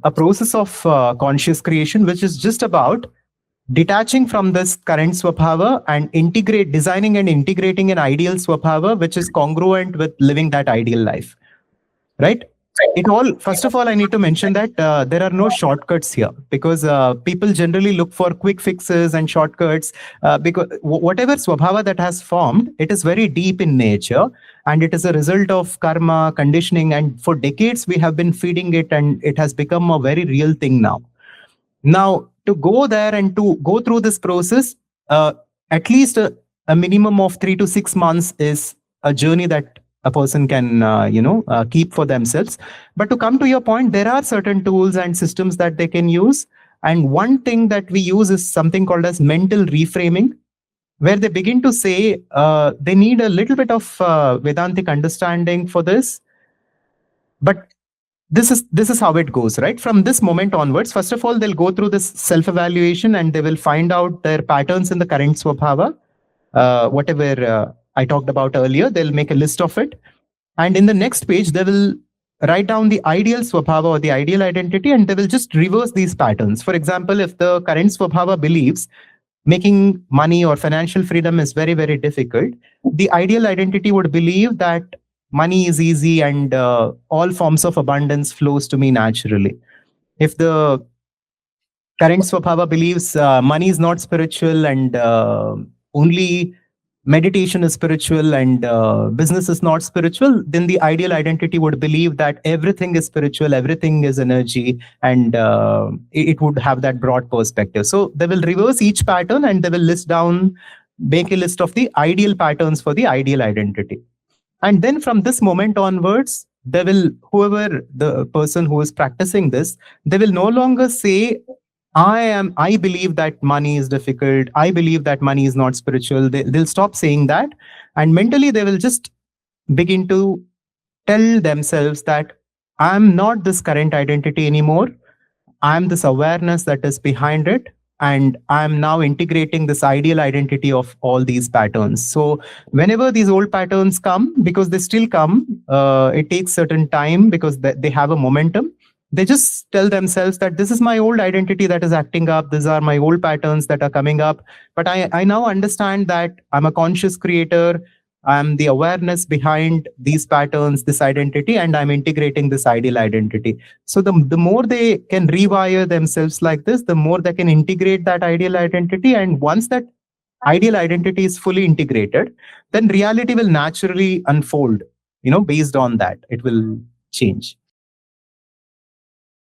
a process of conscious creation, which is just about detaching from this current swabhava and designing and integrating an ideal swabhava, which is congruent with living that ideal life, right? First of all, I need to mention that there are no shortcuts here, because people generally look for quick fixes and shortcuts, because whatever swabhava that has formed, it is very deep in nature, and it is a result of karma, conditioning, and for decades we have been feeding it, and it has become a very real thing now. Now, to go there and to go through this process, at least a minimum of 3 to 6 months is a journey that a person can keep for themselves. But to come to your point, there are certain tools and systems that they can use, and one thing that we use is something called as mental reframing, where they begin to say they need a little bit of Vedantic understanding for this. But this is how it goes, right? From this moment onwards, first of all, they'll go through this self-evaluation and they will find out their patterns in the current swabhava. Whatever I talked about earlier, they'll make a list of it. And in the next page, they will write down the ideal swabhava or the ideal identity, and they will just reverse these patterns. For example, if the current swabhava believes making money or financial freedom is very, very difficult, the ideal identity would believe that money is easy and all forms of abundance flows to me naturally. If the current swabhava believes money is not spiritual and only meditation is spiritual and business is not spiritual, then the ideal identity would believe that everything is spiritual, everything is energy, and it would have that broad perspective. So they will reverse each pattern and they will make a list of the ideal patterns for the ideal identity. And then from this moment onwards, whoever the person who is practicing this, they will no longer say, I believe that money is difficult, I believe that money is not spiritual. They'll stop saying that. And mentally, they will just begin to tell themselves that I'm not this current identity anymore. I'm this awareness that is behind it. And I'm now integrating this ideal identity of all these patterns. So whenever these old patterns come, because they still come, it takes certain time because they have a momentum. They just tell themselves that this is my old identity that is acting up. These are my old patterns that are coming up. But I now understand that I'm a conscious creator. I'm the awareness behind these patterns, this identity, and I'm integrating this ideal identity. So the more they can rewire themselves like this, the more they can integrate that ideal identity. And once that ideal identity is fully integrated, then reality will naturally unfold, based on that. It will change.